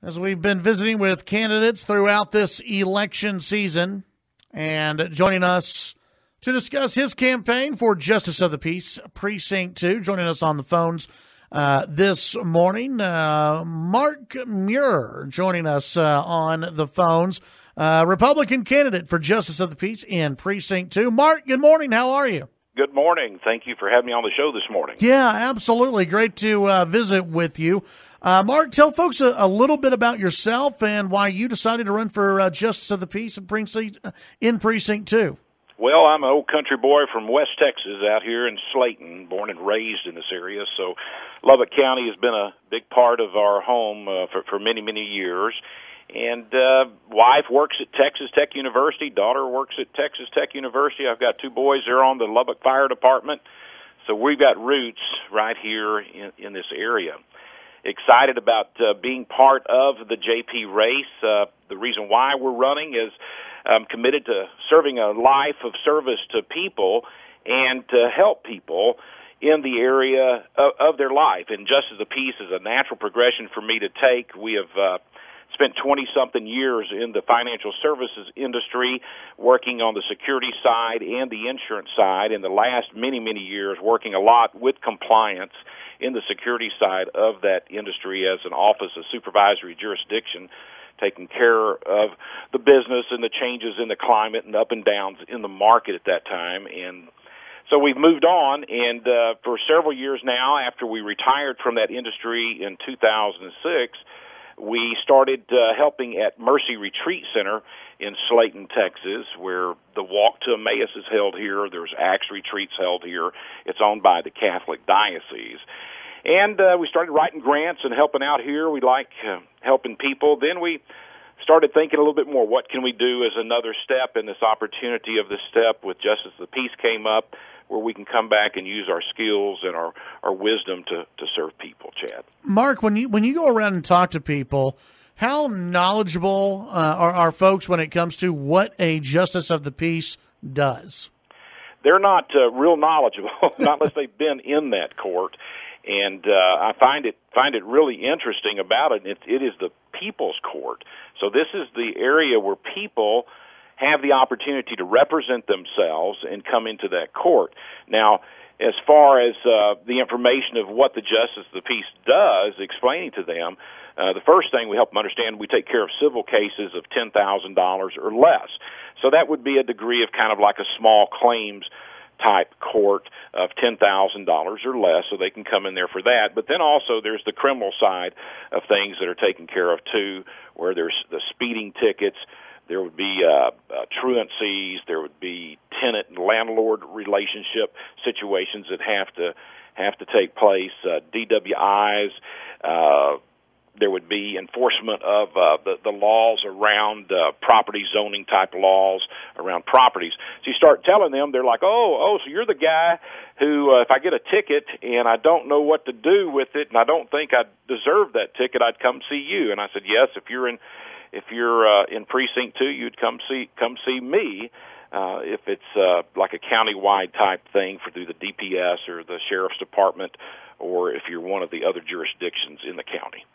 as we've been visiting with candidates throughout this election season. And joining us to discuss his campaign for Justice of the Peace, Precinct 2, joining us on the phones this morning, Mark Meurer joining us on the phones, Republican candidate for Justice of the Peace in Precinct 2. Mark, good morning. How are you? Good morning. Thank you for having me on the show this morning. Yeah, absolutely. Great to visit with you. Mark, tell folks a little bit about yourself and why you decided to run for Justice of the Peace in Precinct 2. Well, I'm an old country boy from West Texas out here in Slayton, born and raised in this area. So Lubbock County has been a big part of our home for many, many years. And wife works at Texas Tech University. Daughter works at Texas Tech University. I've got two boys. They're on the Lubbock Fire Department. So we've got roots right here in this area. Excited about being part of the JP race. The reason why we're running is I'm committed to serving a life of service to people and to help people in the area of their life. And Justice of the Peace is a natural progression for me to take. We have spent 20-something years in the financial services industry, working on the security side and the insurance side. In the last many, many years, working a lot with compliance in the security side of that industry as an office of supervisory jurisdiction, taking care of the business and the changes in the climate and up and downs in the market at that time. And so we've moved on, and for several years now, after we retired from that industry in 2006, we started helping at Mercy Retreat Center in Slayton, Texas, where the Walk to Emmaus is held here. There's Acts retreats held here. It's owned by the Catholic Diocese. And we started writing grants and helping out here. We like helping people. Then we started thinking a little bit more, what can we do as another step? And this opportunity of this step with Justice of the Peace came up, where we can come back and use our skills and our wisdom to serve people, Chad. Mark, when you go around and talk to people, how knowledgeable are folks when it comes to what a Justice of the Peace does? They're not real knowledgeable, not unless they've been in that court. And I find it really interesting about it. It is the people's court. So this is the area where people have the opportunity to represent themselves and come into that court. Now, as far as the information of what the Justice of the Peace does, explaining to them, the first thing we help them understand, we take care of civil cases of $10,000 or less. So that would be a degree of kind of like a small claims type court of $10,000 or less, so they can come in there for that. But then also there's the criminal side of things that are taken care of too, where there's the speeding tickets, there would be truancies, there would be tenant and landlord relationship situations that have to take place, DWIs. There would be enforcement of the laws around property zoning type laws around properties. So you start telling them, they're like, oh, so you're the guy who, if I get a ticket and I don't know what to do with it and I don't think I deserve that ticket, I'd come see you. And I said, yes, if you're in Precinct 2, you'd come see me. If it's like a county-wide type thing through the DPS or the Sheriff's Department, or if you're one of the other jurisdictions in the county.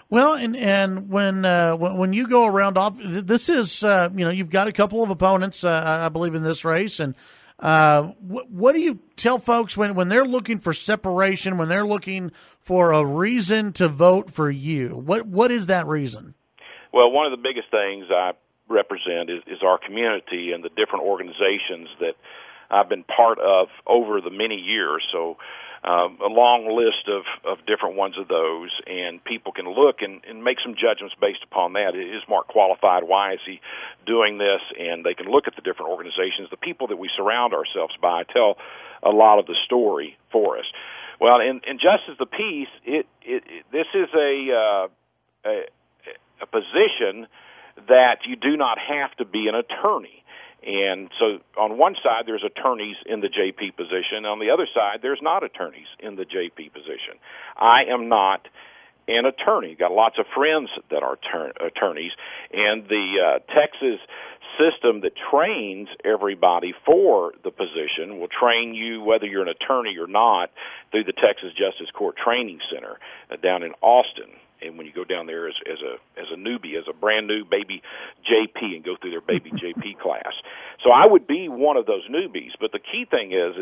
Well, and when you go around, this is you've got a couple of opponents, I believe, in this race, and what do you tell folks when they're looking for separation, when they're looking for a reason to vote for you? What is that reason? Well, one of the biggest things I represent is our community and the different organizations that I've been part of over the many years. So a long list of different ones of those, and people can look and make some judgments based upon that. Is Mark qualified? Why is he doing this? And they can look at the different organizations. The people that we surround ourselves by tell a lot of the story for us. Well, in Justice of the Peace, this is a position that you do not have to be an attorney. And so on one side, there's attorneys in the JP position. On the other side, there's not attorneys in the JP position. I am not an attorney. Got lots of friends that are attorneys. And the Texas system that trains everybody for the position will train you whether you're an attorney or not through the Texas Justice Court Training Center down in Austin. and when you go down there as a newbie, as a brand new baby JP, and go through their baby JP class. So I would be one of those newbies. But the key thing is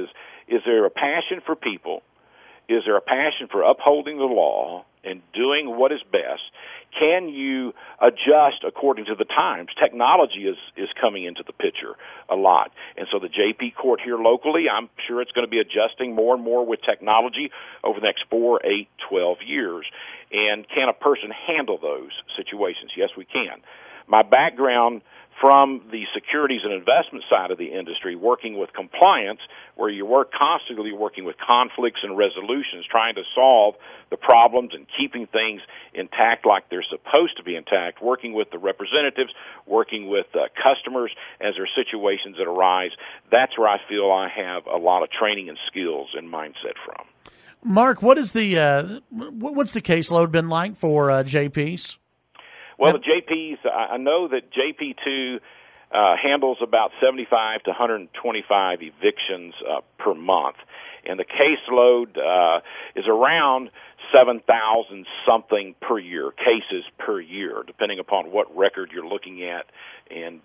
there a passion for people? Is there a passion for upholding the law and doing what is best? Can you adjust according to the times? Technology is coming into the picture a lot. And so the JP court here locally, I'm sure it's going to be adjusting more and more with technology over the next 4, 8, 12 years. And can a person handle those situations? Yes, we can. My background from the securities and investment side of the industry, working with compliance, where you work constantly working with conflicts and resolutions, trying to solve the problems and keeping things intact like they're supposed to be intact, working with the representatives, working with customers as there are situations that arise. That's where I feel I have a lot of training and skills and mindset from. Mark, what's the caseload been like for JPs? Well, the JPs, I know that JP2 handles about 75 to 125 evictions per month, and the caseload is around 7,000 something per year, cases per year, depending upon what record you're looking at and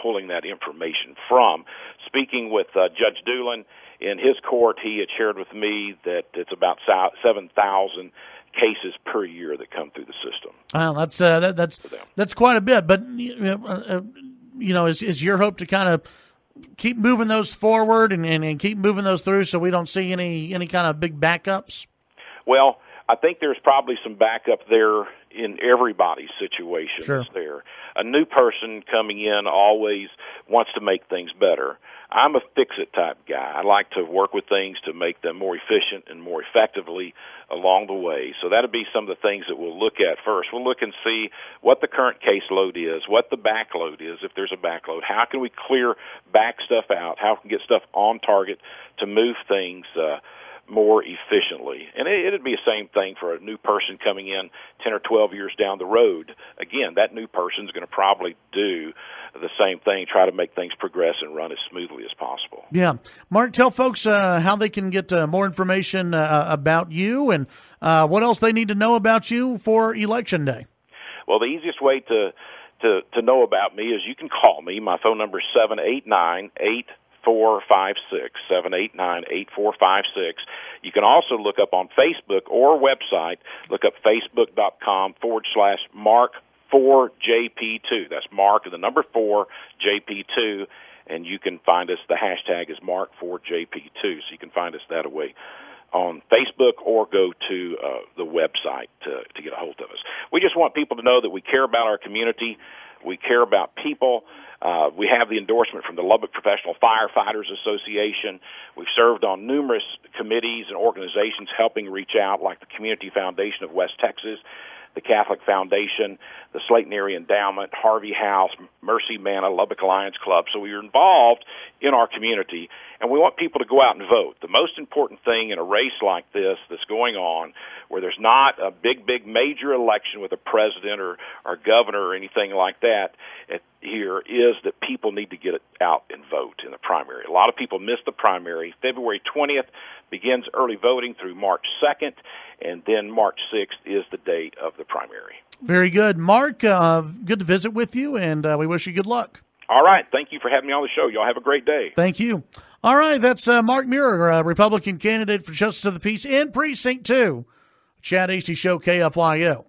pulling that information from. Speaking with Judge Doolin in his court, he had shared with me that it's about 7,000 cases per year that come through the system. Wow, that's quite a bit. But is your hope to kind of keep moving those forward and keep moving those through, so we don't see any kind of big backups? Well, I think there's probably some backup there in everybody's situation. Sure. There. A new person coming in always wants to make things better. I'm a fix-it type guy. I like to work with things to make them more efficient and more effectively along the way. So that'll be some of the things that we'll look at first. We'll look and see what the current caseload is, what the backload is, if there's a backload. How can we clear back stuff out? How can we get stuff on target to move things more efficiently? And it'd be the same thing for a new person coming in 10 or 12 years down the road. Again, that new person's going to probably do the same thing, try to make things progress and run as smoothly as possible. Yeah. Mark, tell folks how they can get more information about you and what else they need to know about you for Election Day. Well, the easiest way to know about me is you can call me. My phone number is 789-8456, 789-8456. You can also look up on Facebook or website, look up facebook.com/Mark4JP2. That's Mark and the number 4, JP2, and you can find us. The hashtag is Mark4JP2, so you can find us that way on Facebook or go to the website to get a hold of us. We just want people to know that we care about our community. We care about people. We have the endorsement from the Lubbock Professional Firefighters Association. We've served on numerous committees and organizations helping reach out, like the Community Foundation of West Texas, the Catholic Foundation, the Slayton Area Endowment, Harvey House, Mercy Manna, Lubbock Lions Club. So we're involved in our community, and we want people to go out and vote. The most important thing in a race like this that's going on, where there's not a big major election with a president or governor or anything like that here, is that people need to get out and vote in the primary. A lot of people miss the primary. February 20th begins early voting through March 2nd, and then March 6th is the date of the primary. Very good. Mark, good to visit with you, and we wish you good luck. All right. Thank you for having me on the show. Y'all have a great day. Thank you. All right. That's Mark Meurer, Republican candidate for Justice of the Peace in Precinct 2. Chad Hasty Show, KFYO.